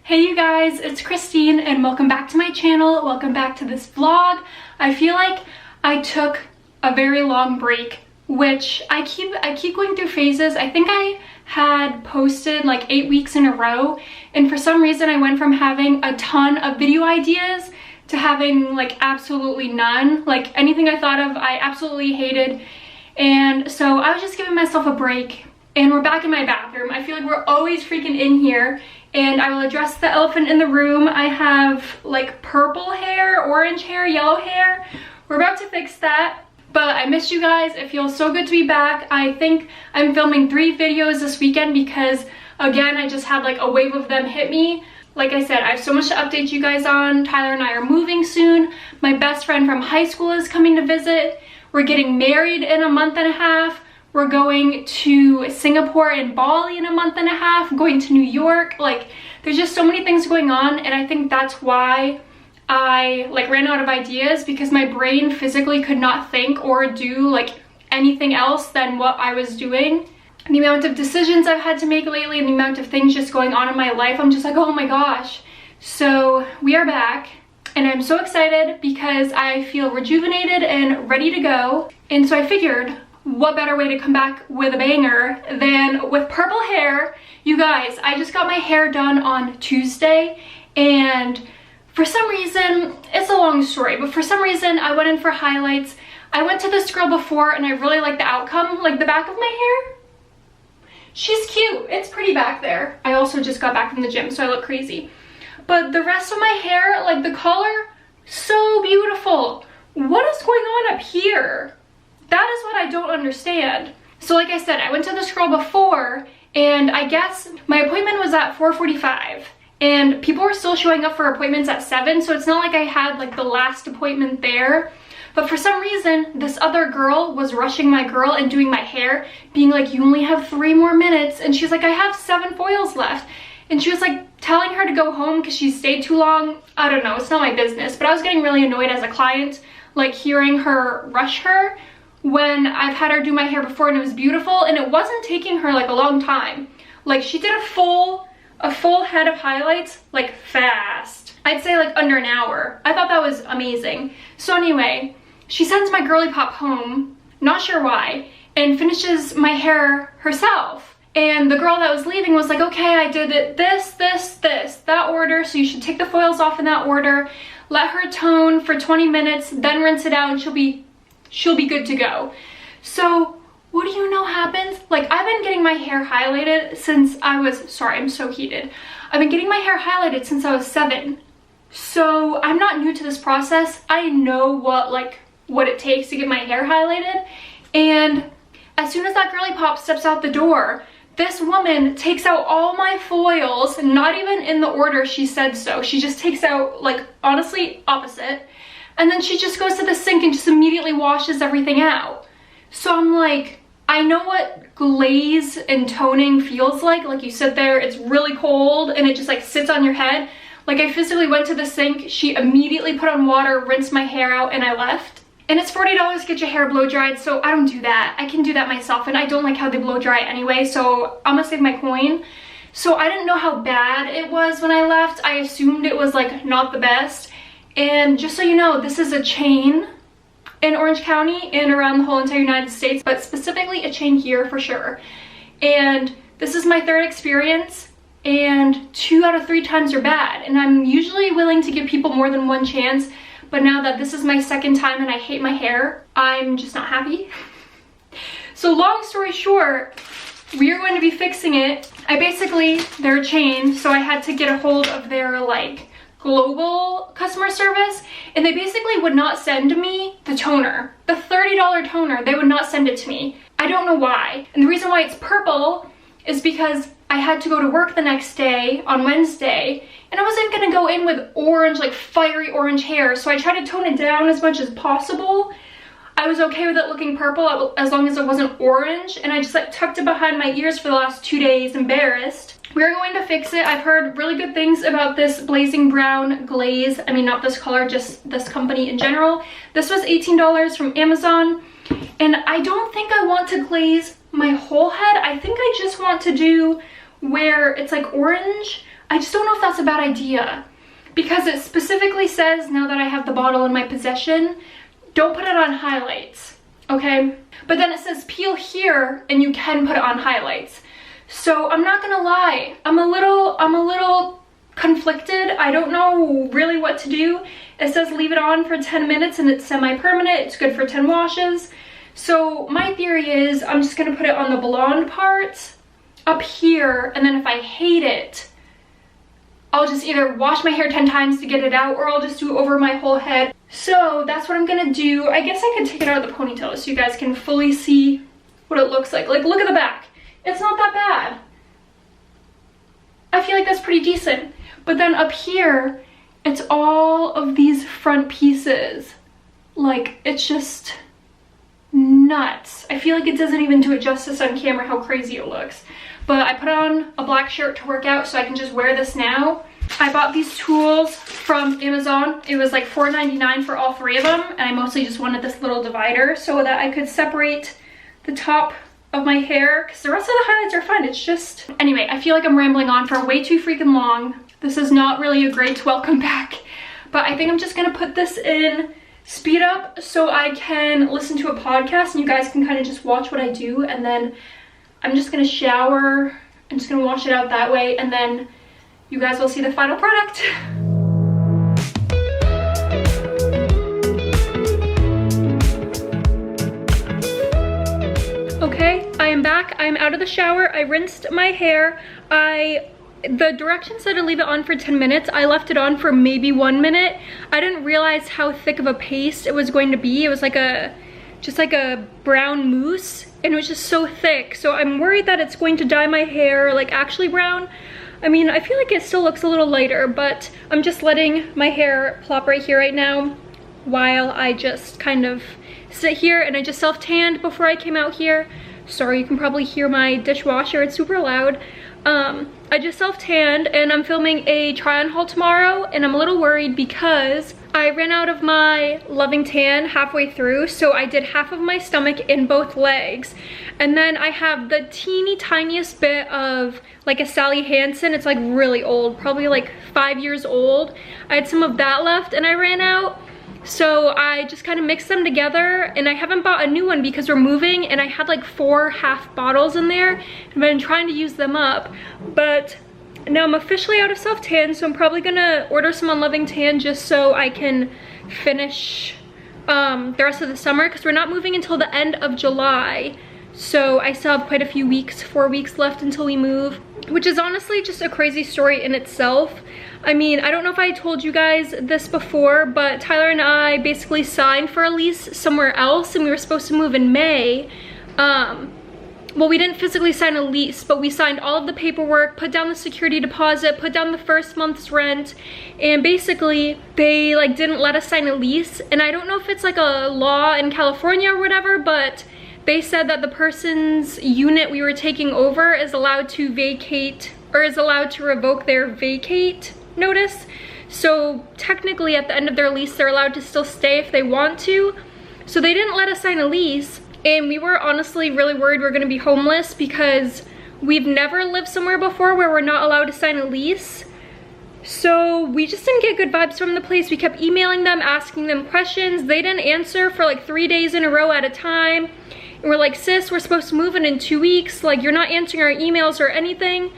Hey you guys, it's Christine and welcome back to my channel. Welcome back to this vlog. I feel like I took a very long break, which I keep going through phases. I think I had posted like 8 weeks in a row, and for some reason I went from having a ton of video ideas to having like absolutely none. Like anything I thought of, I absolutely hated. And so I was just giving myself a break, and we're back in my bathroom. I feel like we're always freaking in here, and I will address the elephant in the room. I have like purple hair, orange hair, yellow hair. We're about to fix that, but I missed you guys. It feels so good to be back. I think I'm filming 3 videos this weekend because again, I just had like a wave of them hit me. Like I said, I have so much to update you guys on. Tyler and I are moving soon. My best friend from high school is coming to visit. We're getting married in a month and a half. We're going to Singapore and Bali in a month and a half, going to New York. Like, there's just so many things going on, and I think that's why I like ran out of ideas, because my brain physically could not think or do like anything else than what I was doing. And the amount of decisions I've had to make lately and the amount of things just going on in my life, I'm just like, oh my gosh. So we are back, and I'm so excited because I feel rejuvenated and ready to go. And so I figured, what better way to come back with a banger than with purple hair. You guys, I just got my hair done on Tuesday, and for some reason, it's a long story, but for some reason I went in for highlights. I went to this girl before and I really liked the outcome. Like the back of my hair, she's cute. It's pretty back there. I also just got back from the gym, so I look crazy. But the rest of my hair, like the color, so beautiful. What is going on up here? That is what I don't understand. So like I said, I went to this girl before, and I guess my appointment was at 4:45, and people were still showing up for appointments at 7, so it's not like I had like the last appointment there. But for some reason, this other girl was rushing my girl and doing my hair, being like, you only have 3 more minutes. And she's like, I have 7 foils left. And she was like telling her to go home because she stayed too long. I don't know, it's not my business. But I was getting really annoyed as a client, like hearing her rush her when I've had her do my hair before and it was beautiful, and it wasn't taking her like a long time. Like she did a full head of highlights like fast. I'd say like under an hour. I thought that was amazing. So anyway, she sends my girly pop home, not sure why, and finishes my hair herself. And the girl that was leaving was like, okay, I did it this, that order, so you should take the foils off in that order, let her tone for 20 minutes, then rinse it out, and she'll be good to go. So what do you know happens? Like, I've been getting my hair highlighted since I was, sorry, I'm so heated. I've been getting my hair highlighted since I was 7. So I'm not new to this process. I know what it takes to get my hair highlighted. And as soon as that girly pop steps out the door, this woman takes out all my foils, not even in the order she said so. She just takes out, like, honestly, opposite. And then she just goes to the sink and just immediately washes everything out. So I'm like, I know what glaze and toning feels like. Like you sit there, it's really cold, and it just like sits on your head. Like I physically went to the sink, she immediately put on water, rinsed my hair out, and I left. And it's $40 to get your hair blow dried, so I don't do that. I can do that myself, and I don't like how they blow dry anyway, so I'm gonna save my coin. So I didn't know how bad it was when I left. I assumed it was like not the best. And just so you know, this is a chain in Orange County and around the whole entire United States, but specifically a chain here for sure. And this is my 3rd experience, and 2 out of 3 times are bad. And I'm usually willing to give people more than 1 chance, but now that this is my 2nd time and I hate my hair, I'm just not happy. So long story short, we are going to be fixing it. They're a chain, so I had to get a hold of their like global customer service, and they basically would not send me the toner, the $30 toner. They would not send it to me. I don't know why. And the reason why it's purple is because I had to go to work the next day on Wednesday, and I wasn't gonna go in with orange, like fiery orange hair, so I tried to tone it down as much as possible. I was okay with it looking purple as long as it wasn't orange, and I just like tucked it behind my ears for the last 2 days, embarrassed. We're going to fix it. I've heard really good things about this blazing brown glaze. I mean, not this color, just this company in general. This was $18 from Amazon, and I don't think I want to glaze my whole head. I think I just want to do where it's like orange I just don't know if that's a bad idea, because it specifically says, now that I have the bottle in my possession, don't put it on highlights, okay? But then it says peel here and you can put it on highlights. So I'm not gonna lie, I'm a little conflicted. I don't know really what to do. It says leave it on for 10 minutes and it's semi-permanent. It's good for 10 washes. So my theory is I'm just gonna put it on the blonde part up here, and then if I hate it, I'll just either wash my hair 10 times to get it out, or I'll just do it over my whole head. So that's what I'm gonna do. I guess I could take it out of the ponytail so you guys can fully see what it looks like. Like, look at the back. It's not that bad. I feel like that's pretty decent. But then up here, it's all of these front pieces. Like, it's just nuts. I feel like it doesn't even do it justice on camera how crazy it looks. But I put on a black shirt to work out so I can just wear this now. I bought these tools from Amazon. It was like $4.99 for all 3 of them, and I mostly just wanted this little divider so that I could separate the top of my hair, because the rest of the highlights are fine. It's just... Anyway, I feel like I'm rambling on for way too freaking long. This is not really a great welcome back, but I think I'm just gonna put this in speed up so I can listen to a podcast and you guys can kind of just watch what I do, and then I'm just gonna shower. I'm just gonna wash it out that way, and then you guys will see the final product. Okay, I am back. I'm out of the shower. I rinsed my hair. The directions said to leave it on for 10 minutes. I left it on for maybe 1 minute. I didn't realize how thick of a paste it was going to be. It was like just like a brown mousse, and it was just so thick. So I'm worried that it's going to dye my hair like actually brown. I mean, I feel like it still looks a little lighter, but I'm just letting my hair plop right here right now while I just kind of sit here, and I just self-tanned before I came out here. Sorry, you can probably hear my dishwasher, it's super loud. I just self-tanned, and I'm filming a try-on haul tomorrow, and I'm a little worried because I ran out of my Loving Tan halfway through, so I did half of my stomach in both legs. And then I have the teeny tiniest bit of like a Sally Hansen. It's like really old, probably like 5 years old. I had some of that left and I ran out. So I just kind of mixed them together, and I haven't bought a new one because we're moving, and I had like 4 half bottles in there and I've been trying to use them up. But now I'm officially out of self-tan, so I'm probably gonna order some on Loving Tan just so I can finish the rest of the summer, because we're not moving until the end of July. So I still have quite a few weeks, 4 weeks left until we move, which is honestly just a crazy story in itself. I mean, I don't know if I told you guys this before, but Tyler and I basically signed for a lease somewhere else, and we were supposed to move in May. Well, we didn't physically sign a lease, but we signed all of the paperwork, put down the security deposit, put down the first month's rent, and basically they like didn't let us sign a lease. And I don't know if it's like a law in California or whatever, but they said that the person's unit we were taking over is allowed to vacate, or is allowed to revoke their vacate notice. So technically at the end of their lease, they're allowed to still stay if they want to. So they didn't let us sign a lease, and we were honestly really worried we were gonna be homeless, because we've never lived somewhere before where we're not allowed to sign a lease. So we just didn't get good vibes from the place. We kept emailing them, asking them questions. They didn't answer for like 3 days in a row at a time. And we're like, sis, we're supposed to move in 2 weeks. Like, you're not answering our emails or anything.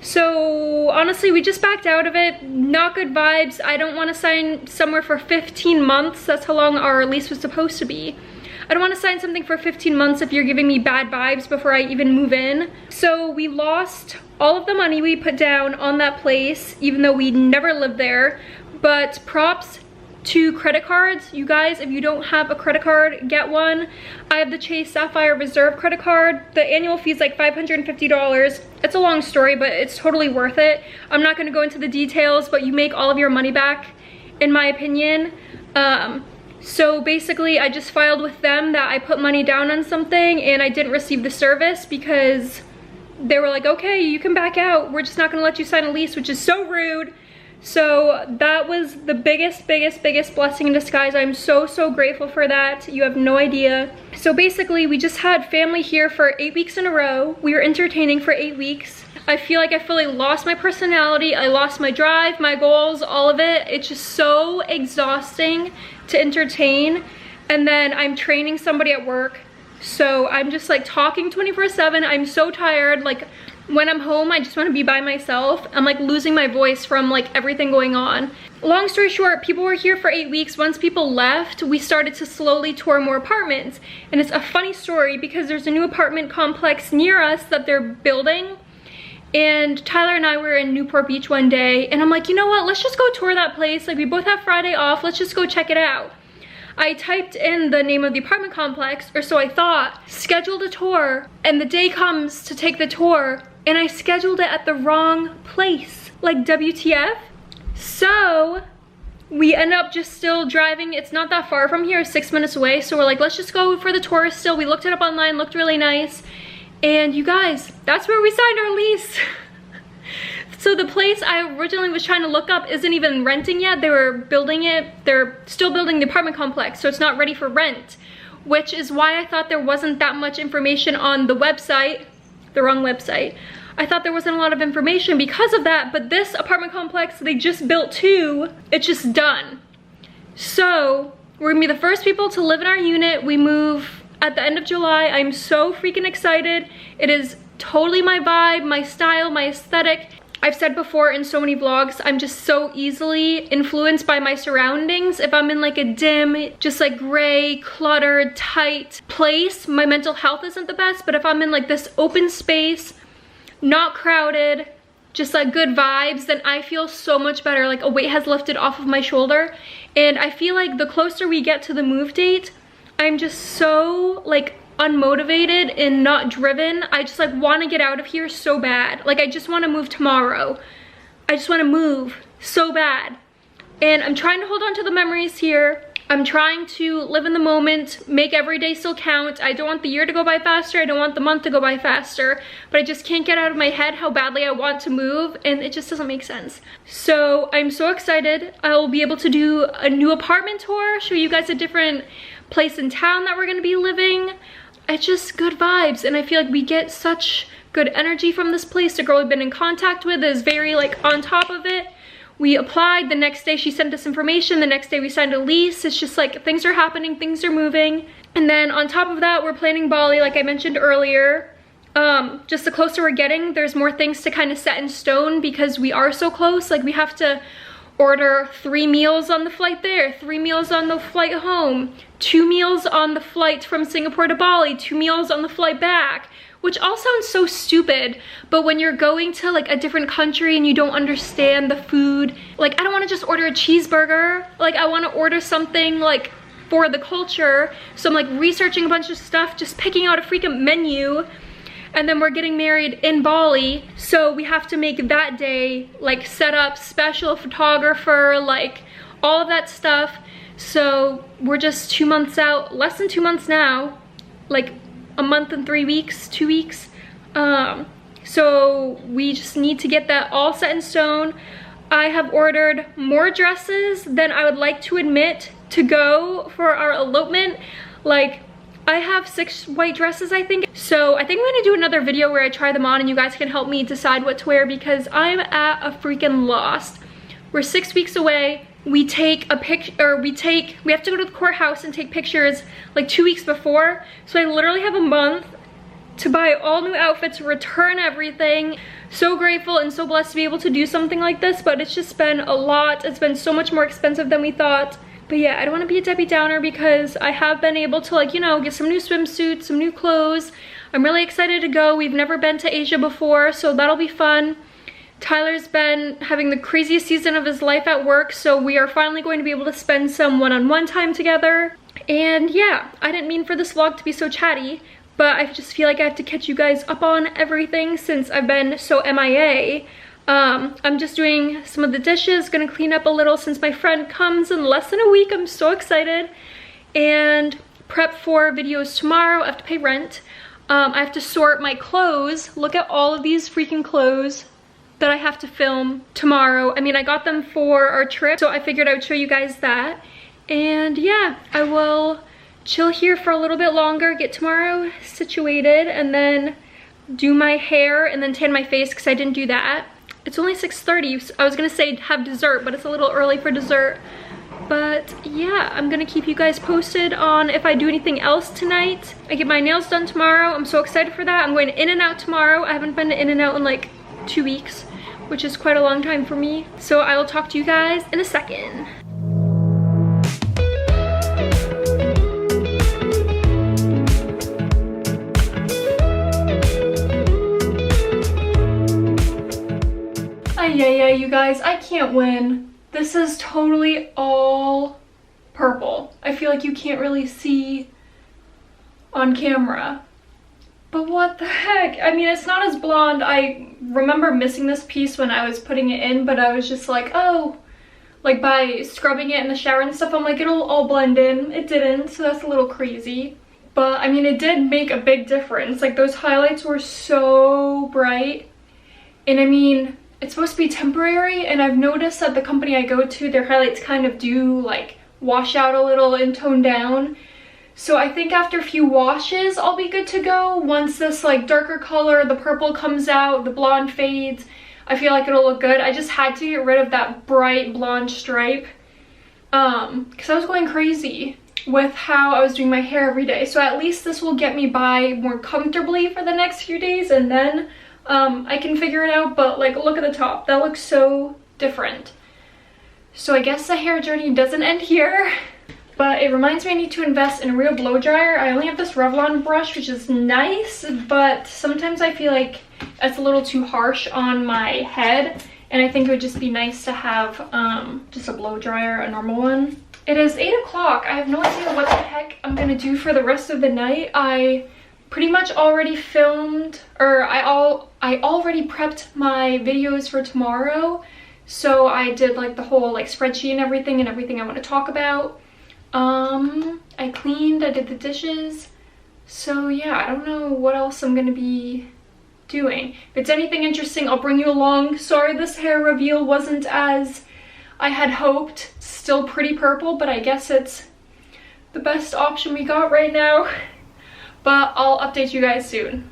So honestly, we just backed out of it. Not good vibes. I don't want to sign somewhere for 15 months. That's how long our lease was supposed to be. I don't want to sign something for 15 months if you're giving me bad vibes before I even move in. So we lost all of the money we put down on that place, even though we never lived there. But props to credit cards. You guys, if you don't have a credit card, get one. I have the Chase Sapphire Reserve credit card. The annual fee is like $550. It's a long story, but it's totally worth it. I'm not going to go into the details, but you make all of your money back, in my opinion. So basically, I just filed with them that I put money down on something and I didn't receive the service, because they were like, okay, you can back out. We're just not going to let you sign a lease, which is so rude. So that was the biggest blessing in disguise. I'm so grateful for that. You have no idea. So basically, we just had family here for 8 weeks in a row. We were entertaining for 8 weeks. I feel like I fully lost my personality. I lost my drive, my goals, all of it. It's just so exhausting to entertain. And then I'm training somebody at work. So I'm just like talking 24/7. I'm so tired. Like when I'm home, I just want to be by myself. I'm like losing my voice from like everything going on. Long story short, people were here for 8 weeks. Once people left, we started to slowly tour more apartments. And it's a funny story because there's a new apartment complex near us that they're building. And Tyler and I were in Newport Beach one day, and I'm like, you know what? Let's just go tour that place. Like we both have Friday off. Let's just go check it out. I typed in the name of the apartment complex, or so I thought, scheduled a tour, and the day comes to take the tour, and I scheduled it at the wrong place. Like WTF? So we end up just still driving. It's not that far from here, 6 minutes away. So we're like, let's just go for the tour still. We looked it up online, looked really nice. And you guys, that's where we signed our lease. So the place I originally was trying to look up isn't even renting yet. They were building it. They're still building the apartment complex, so it's not ready for rent, which is why I thought there wasn't that much information on the website, the wrong website. I thought there wasn't a lot of information because of that, but this apartment complex, they just built 2. It's just done. So we're gonna be the first people to live in our unit. We move at the end of July. I'm so freaking excited. It is totally my vibe, my style, my aesthetic. I've said before in so many vlogs, I'm just so easily influenced by my surroundings. If I'm in like a dim, just like gray, cluttered, tight place, my mental health isn't the best. But if I'm in like this open space, not crowded, just like good vibes, then I feel so much better. Like a weight has lifted off of my shoulder. And I feel like the closer we get to the move date, I'm just so like unmotivated and not driven. I just like want to get out of here so bad. Like I just want to move tomorrow. I just want to move so bad. And I'm trying to hold on to the memories here. I'm trying to live in the moment, make every day still count. I don't want the year to go by faster. I don't want the month to go by faster. But I just can't get out of my head how badly I want to move, and it just doesn't make sense. So I'm so excited. I'll be able to do a new apartment tour, show you guys a different place in town that we're going to be living. It's just good vibes, and I feel like we get such good energy from this place. The girl we've been in contact with is very like on top of it. We applied, the next day she sent us information, the next day we signed a lease. It's just like things are happening, things are moving. And then on top of that, we're planning Bali, like I mentioned earlier. Just the closer we're getting, there's more things to kind of set in stone because we are so close. Like we have to order 3 meals on the flight there, 3 meals on the flight home, 2 meals on the flight from Singapore to Bali, 2 meals on the flight back, which all sounds so stupid. But when you're going to like a different country and you don't understand the food, like I don't want to just order a cheeseburger. Like I want to order something like for the culture. So I'm like researching a bunch of stuff, just picking out a freaking menu. And then we're getting married in Bali, so we have to make that day, like set up special photographer, like all of that stuff. So we're just 2 months out, less than 2 months now, like a month and 3 weeks, 2 weeks. So we just need to get that all set in stone. I have ordered more dresses than I would like to admit to go for our elopement. Like, I have 6 white dresses, I think. So I think I'm gonna do another video where I try them on and you guys can help me decide what to wear because I'm at a freaking loss. We're 6 weeks away. We take a picture, we have to go to the courthouse and take pictures like 2 weeks before. So I literally have a month to buy all new outfits, return everything. So grateful and so blessed to be able to do something like this, but it's just been a lot. It's been so much more expensive than we thought. But yeah, I don't want to be a Debbie Downer because I have been able to, like, you know, get some new swimsuits, some new clothes. I'm really excited to go. We've never been to Asia before, so that'll be fun. Tyler's been having the craziest season of his life at work, so we are finally going to be able to spend some one-on-one time together. And yeah, I didn't mean for this vlog to be so chatty, but I just feel like I have to catch you guys up on everything since I've been so MIA. I'm just doing some of the dishes, gonna clean up a little since my friend comes in less than a week. I'm so excited. And prep for videos tomorrow. I have to pay rent. I have to sort my clothes. Look at all of these freaking clothes that I have to film tomorrow. I mean, I got them for our trip, so I figured I would show you guys that. And yeah, I will chill here for a little bit longer, get tomorrow situated, and then do my hair and then tan my face because I didn't do that. It's only 6:30. So I was gonna say have dessert, but it's a little early for dessert. But yeah, I'm gonna keep you guys posted on if I do anything else tonight. I get my nails done tomorrow. I'm so excited for that. I'm going to In-N-Out tomorrow. I haven't been to In-N-Out in like 2 weeks, which is quite a long time for me. So I will talk to you guys in a second. Yeah, you guys, I can't win. This is totally all purple. I feel like you can't really see on camera. But what the heck? I mean, it's not as blonde. I remember missing this piece when I was putting it in, but I was just like, oh, like by scrubbing it in the shower and stuff, I'm like, it'll all blend in. It didn't, so that's a little crazy. But I mean, it did make a big difference. Like those highlights were so bright. And I mean, it's supposed to be temporary, and I've noticed that the company I go to, their highlights kind of do like wash out a little and tone down. So I think after a few washes, I'll be good to go. Once this like darker color, the purple comes out, the blonde fades, I feel like it'll look good. I just had to get rid of that bright blonde stripe because I was going crazy with how I was doing my hair every day. So at least this will get me by more comfortably for the next few days, and then I can figure it out. But like, look at the top, that looks so different. So I guess the hair journey doesn't end here, but it reminds me I need to invest in a real blow dryer. I only have this Revlon brush, which is nice, but sometimes I feel like it's a little too harsh on my head, and I think it would just be nice to have just a blow dryer, a normal one. It is 8 o'clock. I have no idea what the heck I'm gonna do for the rest of the night. I pretty much already filmed, or I already prepped my videos for tomorrow. So I did like the whole like spreadsheet and everything I want to talk about. I cleaned, I did the dishes. So yeah, I don't know what else I'm gonna be doing. If it's anything interesting, I'll bring you along. Sorry this hair reveal wasn't as I had hoped. Still pretty purple, but I guess it's the best option we got right now. But I'll update you guys soon.